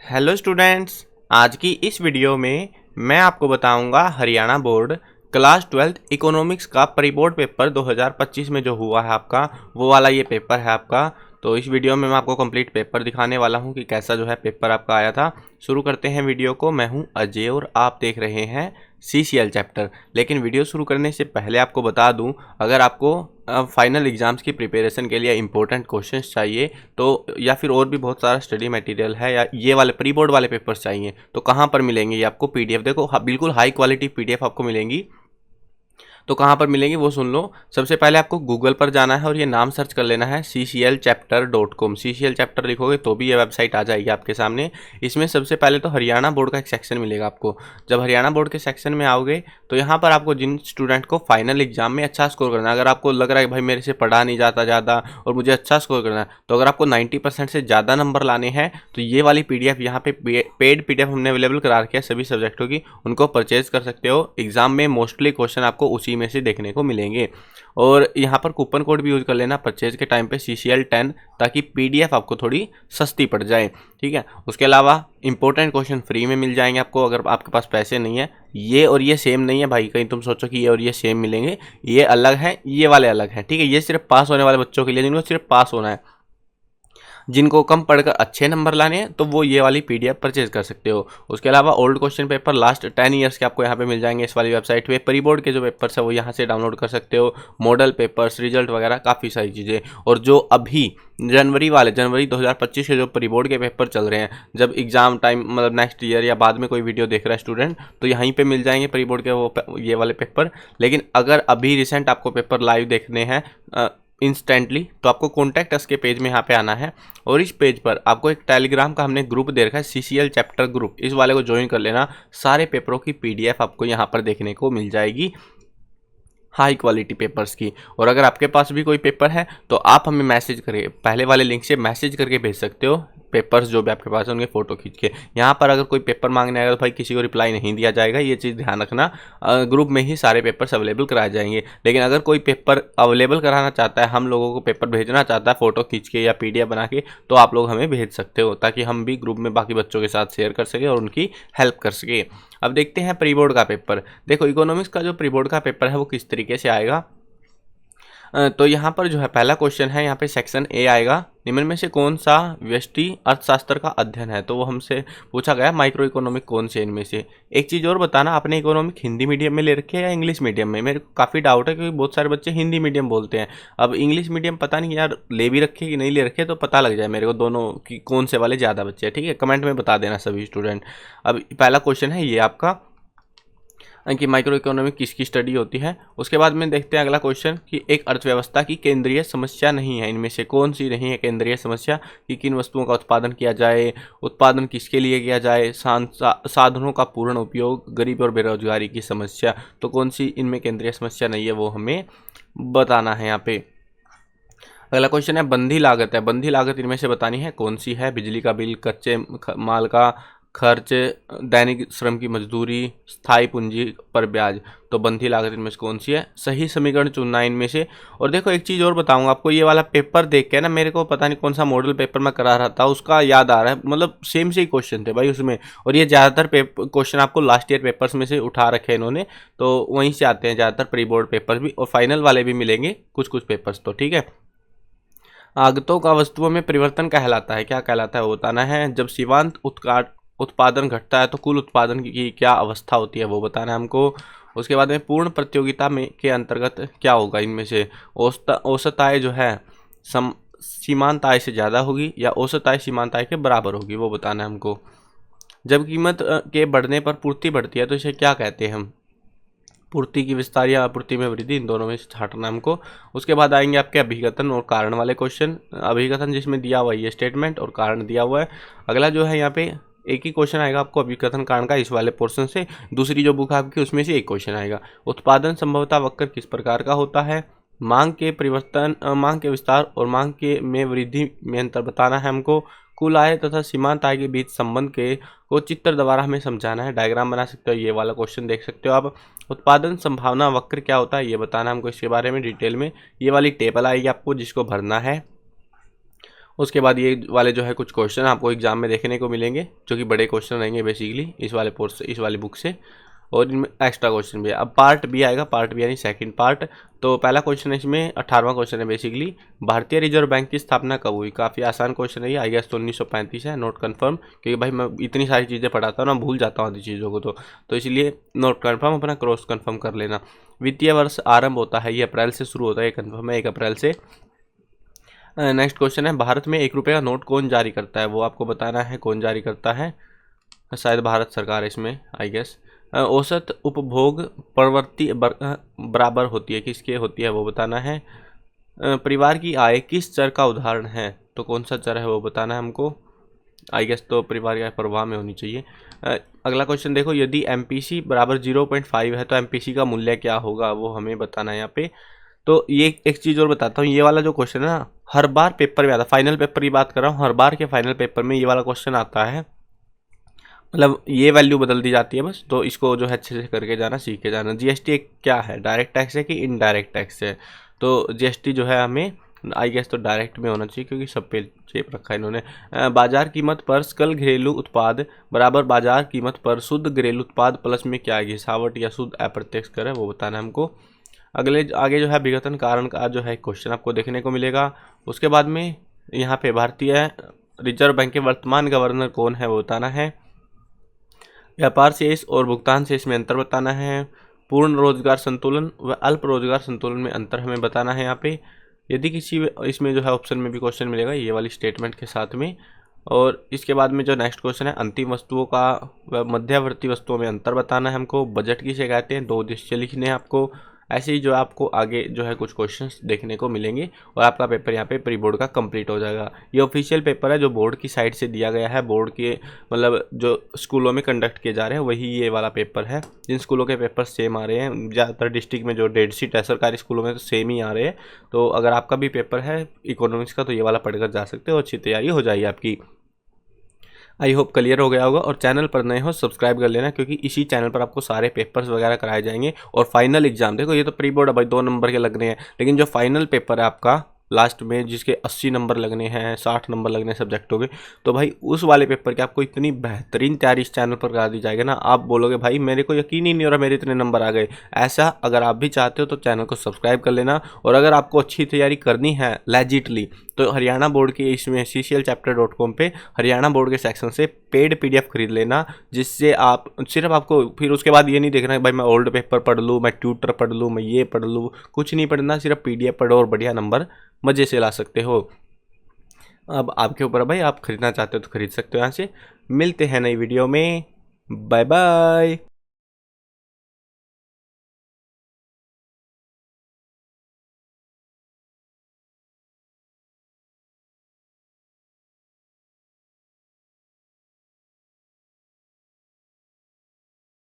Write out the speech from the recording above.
Hello students, आज की इस वीडियो में मैं आपको बताऊंगा Haryana board class 12th economics का प्री बोर्ड पेपर 2025 में जो हुआ है आपका, वो वाला ये पेपर है आपका। तो इस वीडियो में मैं आपको कंप्लीट पेपर दिखाने वाला हूं कि कैसा जो है पेपर आपका आया था। शुरू करते हैं वीडियो को। मैं हूं अजय और आप देख रहे हैं CCL चैप्टर। लेकिन वीडियो शुरू करने से पहले आपको बता दूं, अगर आपको फाइनल एग्जाम्स की प्रिपरेशन के लिए इंपॉर्टेंट क्वेश्चंस चाहिए तो या फिर और भी बहुत सारा स्टडी मटेरियल है या ये वाले प्री बोर्ड वाले पेपर्स चाहिए तो कहाँ पर मिलेंगे? ये आपको PDF देखो, बिल्कुल हाई क्वालिटी PDF आपको मिलेंगी। तो कहाँ पर मिलेंगी वो सुन लो। सबसे पहले आपको गूगल पर जाना है और ये नाम सर्च कर लेना है cclchapter.com। CCL चैप्टर लिखोगे तो भी ये वेबसाइट आ जाएगी आपके सामने। इसमें सबसे पहले तो हरियाणा बोर्ड का एक सेक्शन मिलेगा आपको। जब हरियाणा बोर्ड के सेक्शन में आओगे तो यहाँ पर आपको जिन स्टूडेंट को फाइनल एग्जाम में अच्छा स्कोर करना है, अगर आपको लग रहा है भाई मेरे से पढ़ा नहीं जाता ज़्यादा और मुझे अच्छा स्कोर करना है, तो अगर आपको 90% से ज़्यादा नंबर लाने हैं तो ये वाली PDF यहाँ पे पेड PDF हमने अवेलेबल करा रखी है सभी सब्जेक्टों की, उनको परचेज कर सकते हो। एग्जाम में मोस्टली क्वेश्चन आपको उसी में से देखने को मिलेंगे। और यहाँ पर कूपन कोड भी यूज कर लेना परचेज के टाइम पे CCL10, ताकि PDF आपको थोड़ी सस्ती पड़ जाए, ठीक है। उसके अलावा इंपॉर्टेंट क्वेश्चन फ्री में मिल जाएंगे आपको अगर आपके पास पैसे नहीं है। ये और ये सेम नहीं है भाई, कहीं तुम सोचो कि ये और ये सेम मिलेंगे, ये अलग है, ये वाले अलग है, ठीक है। ये सिर्फ पास होने वाले बच्चों के लिए, जिनको सिर्फ पास होना है। जिनको कम पढ़कर अच्छे नंबर लाने हैं तो वो ये वाली PDF परचेज कर सकते हो। उसके अलावा old question paper last 10 years के आपको यहाँ पे मिल जाएंगे इस वाली वेबसाइट पे। प्री बोर्ड के जो पेपर्स है वो यहाँ से डाउनलोड कर सकते हो, मॉडल पेपर्स, रिजल्ट वगैरह काफ़ी सारी चीज़ें। और जो अभी जनवरी 2025 के जो प्री बोर्ड के पेपर चल रहे हैं, जब एग्जाम टाइम मतलब नेक्स्ट ईयर या बाद में कोई वीडियो देख रहा है स्टूडेंट, तो यहीं पे मिल जाएंगे प्री बोर्ड के वो ये वाले पेपर। लेकिन अगर अभी रिसेंट आपको पेपर लाइव देखने हैं इंस्टेंटली, तो आपको कॉन्टैक्ट अस के पेज में यहाँ पे आना है और इस पेज पर आपको एक टेलीग्राम का हमने ग्रुप दे रखा है CCL चैप्टर ग्रुप, इस वाले को ज्वाइन कर लेना। सारे पेपरों की PDF आपको यहाँ पर देखने को मिल जाएगी, हाई क्वालिटी पेपर्स की। और अगर आपके पास भी कोई पेपर है तो आप हमें मैसेज करके, पहले वाले लिंक से मैसेज करके भेज सकते हो पेपर्स जो भी आपके पास है उनके फ़ोटो खींच के। यहाँ पर अगर कोई पेपर मांगने आएगा तो भाई किसी को रिप्लाई नहीं दिया जाएगा, ये चीज़ ध्यान रखना। ग्रुप में ही सारे पेपर्स अवेलेबल कराए जाएंगे। लेकिन अगर कोई पेपर अवेलेबल कराना चाहता है, हम लोगों को पेपर भेजना चाहता है फ़ोटो खींच के या PDF बना के, तो आप लोग हमें भेज सकते हो, ताकि हम भी ग्रुप में बाकी बच्चों के साथ शेयर कर सकें और उनकी हेल्प कर सकें। अब देखते हैं प्री बोर्ड का पेपर। देखो इकोनॉमिक्स का जो प्री बोर्ड का पेपर है वो किस तरीके से आएगा। तो यहाँ पर जो है पहला क्वेश्चन है, यहाँ पे सेक्शन A आएगा, निम्न में से कौन सा व्यष्टि अर्थशास्त्र का अध्ययन है। तो वो हमसे पूछा गया माइक्रो इकोनॉमिक कौन से इनमें से। एक चीज़ और बताना, आपने इकोनॉमिक हिंदी मीडियम में ले रखे है या इंग्लिश मीडियम में? मेरे को काफ़ी डाउट है क्योंकि बहुत सारे बच्चे हिंदी मीडियम बोलते हैं। अब इंग्लिश मीडियम पता नहीं यार ले भी रखे कि नहीं ले रखे, तो पता लग जाए मेरे को दोनों की कौन से वाले ज़्यादा बच्चे हैं, ठीक है। कमेंट में बता देना सभी स्टूडेंट। अब पहला क्वेश्चन है ये आपका कि माइक्रो इकोनॉमिक किसकी स्टडी होती है। उसके बाद में देखते हैं अगला क्वेश्चन कि एक अर्थव्यवस्था की केंद्रीय समस्या नहीं है, इनमें से कौन सी नहीं है केंद्रीय समस्या, कि किन वस्तुओं का उत्पादन किया जाए, उत्पादन किसके लिए किया जाए, साधनों का पूर्ण उपयोग, गरीबी और बेरोजगारी की समस्या। तो कौन सी इनमें केंद्रीय समस्या नहीं है वो हमें बताना है यहाँ पे। अगला क्वेश्चन है बंधी लागत है, बंधी लागत इनमें से बतानी है कौन सी है। बिजली का बिल, कच्चे माल का खर्च, दैनिक श्रम की मजदूरी, स्थायी पूंजी पर ब्याज। तो बंधी लागत इनमें से कौन सी है? सही समीकरण चुनना है इनमें से। और देखो एक चीज़ और बताऊंगा आपको, ये वाला पेपर देख के ना मेरे को पता नहीं कौन सा मॉडल पेपर मैं करा रहा था उसका याद आ रहा है, मतलब सेम से ही क्वेश्चन थे भाई उसमें। और ये ज़्यादातर क्वेश्चन आपको लास्ट ईयर पेपर्स में से उठा रखे हैं इन्होंने, तो वहीं से आते हैं ज़्यादातर प्री बोर्ड पेपर भी, और फाइनल वाले भी मिलेंगे कुछ कुछ पेपर्स, तो ठीक है। आगतों का वस्तुओं में परिवर्तन कहलाता है, क्या कहलाता है वो बताना है। जब सीमांत उत्पादन घटता है तो कुल उत्पादन की क्या अवस्था होती है वो बताना है हमको। उसके बाद में पूर्ण प्रतियोगिता में के अंतर्गत क्या होगा इनमें से। औसत आय जो है सीमांत आय से ज़्यादा होगी या औसत आय सीमांत आय के बराबर होगी, वो बताना है हमको। जब कीमत के बढ़ने पर पूर्ति बढ़ती है तो इसे क्या कहते हैं हम। पूर्ति की विस्तार या आपूर्ति में वृद्धि, इन दोनों में से छांटना हमको। उसके बाद आएंगे आपके अभिकथन और कारण वाले क्वेश्चन। अभिकथन जिसमें दिया हुआ है ये स्टेटमेंट और कारण दिया हुआ है। अगला जो है यहाँ पे एक ही क्वेश्चन आएगा आपको अभिकथन कारण का इस वाले पोर्शन से, दूसरी जो बुक आपकी उसमें से एक क्वेश्चन आएगा। उत्पादन संभवतः वक्र किस प्रकार का होता है। मांग के परिवर्तन, मांग के विस्तार और मांग के में वृद्धि में अंतर बताना है हमको। कुल आय तथा सीमांत आय के बीच संबंध के को चित्र द्वारा हमें समझाना है, डायग्राम बना सकते हो, ये वाला क्वेश्चन देख सकते हो आप। उत्पादन संभावना वक्र क्या होता है ये बताना हमको, इसके बारे में डिटेल में ये वाली टेबल आएगी आपको जिसको भरना है। उसके बाद ये वाले जो है कुछ क्वेश्चन आपको एग्जाम में देखने को मिलेंगे, जो कि बड़े क्वेश्चन रहेंगे बेसिकली इस वाले इस वाली बुक से, और इनमें एक्स्ट्रा क्वेश्चन भी है। अब पार्ट बी आएगा, पार्ट बी यानी सेकंड पार्ट। तो पहला क्वेश्चन है इसमें 18वां क्वेश्चन है बेसिकली, भारतीय रिजर्व बैंक की स्थापना कब हुई? काफ़ी आसान क्वेश्चन है ये, आई गेस तो 1935 है, नोट कन्फर्म, क्योंकि भाई मैं इतनी सारी चीज़ें पढ़ाता हूँ ना, भूल जाता हूँ आधी चीज़ों को, तो इसलिए नोट कन्फर्म, अपना क्रॉस कन्फर्म कर लेना। वित्तीय वर्ष आरंभ होता है, ये अप्रैल से शुरू होता है, ये कन्फर्म है, 1 अप्रैल से। नेक्स्ट क्वेश्चन है, भारत में 1 रुपये का नोट कौन जारी करता है? वो आपको बताना है कौन जारी करता है, शायद भारत सरकार है इसमें, आई गेस। औसत उपभोग प्रवृत्ति बराबर होती है, किसके होती है वो बताना है। परिवार की आय किस चर का उदाहरण है? तो कौन सा चर है वो बताना है हमको, आई गेस तो परिवार की आय प्रवाह में होनी चाहिए। अगला क्वेश्चन देखो, यदि MPC बराबर 0.5 है तो MPC का मूल्य क्या होगा, वो हमें बताना है यहाँ पे। तो ये एक चीज़ और बताता हूँ, ये वाला जो क्वेश्चन है ना, हर बार पेपर में आता है, फाइनल पेपर की बात कर रहा हूँ, हर बार के फाइनल पेपर में ये वाला क्वेश्चन आता है, मतलब ये वैल्यू बदल दी जाती है बस, तो इसको जो है अच्छे से करके जाना, सीख के जाना। GST क्या है, डायरेक्ट टैक्स है कि इनडायरेक्ट टैक्स है? तो GST जो है हमें आई गेस तो डायरेक्ट में होना चाहिए, क्योंकि सब पे चेप रखा है इन्होंने। बाजार कीमत पर सकल घरेलू उत्पाद बराबर बाजार कीमत पर शुद्ध घरेलू उत्पाद प्लस में क्या है, घिसावट या शुद्ध अप्रत्यक्ष कर है, वो बताना है हमको। आगे जो है विघटन कारण का जो है क्वेश्चन आपको देखने को मिलेगा। उसके बाद में यहाँ पे भारतीय रिजर्व बैंक के वर्तमान गवर्नर कौन है, वो बताना है। व्यापार शेष और भुगतान शेष में अंतर बताना है। पूर्ण रोजगार संतुलन व अल्प रोजगार संतुलन में अंतर हमें बताना है यहाँ पे। यदि किसी इसमें जो है ऑप्शन में भी क्वेश्चन मिलेगा ये वाली स्टेटमेंट के साथ में। और इसके बाद में जो नेक्स्ट क्वेश्चन है, अंतिम वस्तुओं का व मध्यवर्ती वस्तुओं में अंतर बताना है हमको। बजट किसे कहते हैं, 2 उद्देश्य लिखने हैं आपको। ऐसे ही जो आपको आगे जो है कुछ क्वेश्चंस देखने को मिलेंगे और आपका पेपर यहाँ पे प्री बोर्ड का कंप्लीट हो जाएगा। ये ऑफिशियल पेपर है जो बोर्ड की साइड से दिया गया है, बोर्ड के मतलब जो स्कूलों में कंडक्ट किए जा रहे हैं वही ये वाला पेपर है। जिन स्कूलों के पेपर सेम आ रहे हैं, ज़्यादातर डिस्ट्रिक्ट में जो 1.5 सीट है सरकारी स्कूलों में तो सेम ही आ रहे हैं। तो अगर आपका भी पेपर है इकोनॉमिक्स का तो ये वाला पढ़कर जा सकते हो, अच्छी तैयारी हो जाएगी आपकी। आई होप क्लियर हो गया होगा। और चैनल पर नए हो सब्सक्राइब कर लेना, क्योंकि इसी चैनल पर आपको सारे पेपर्स वगैरह कराए जाएंगे। और फाइनल एग्जाम देखो, ये तो प्री बोर्ड है भाई, 2 नंबर के लगने हैं, लेकिन जो फाइनल पेपर है आपका लास्ट में जिसके 80 नंबर लगने हैं, 60 नंबर लगने हैं सब्जेक्टों के, तो भाई उस वाले पेपर की आपको इतनी बेहतरीन तैयारी इस चैनल पर करा दी जाएगी ना, आप बोलोगे भाई मेरे को यकीन ही नहीं हो रहा मेरे इतने नंबर आ गए। ऐसा अगर आप भी चाहते हो तो चैनल को सब्सक्राइब कर लेना। और अगर आपको अच्छी तैयारी करनी है लेजिटली, तो हरियाणा बोर्ड के इसमें cclchapter.com पे हरियाणा बोर्ड के सेक्शन से पेड PDF खरीद लेना, जिससे आप सिर्फ आपको फिर उसके बाद ये नहीं देखना है भाई मैं ओल्ड पेपर पढ़ लूँ, मैं ट्यूटर पढ़ लूँ, मैं ये पढ़ लूँ, कुछ नहीं पढ़ना, सिर्फ PDF पढ़ो और बढ़िया नंबर मज़े से ला सकते हो। अब आपके ऊपर है भाई, आप खरीदना चाहते हो तो खरीद सकते हो यहाँ से। मिलते हैं नई वीडियो में, बाय बाय।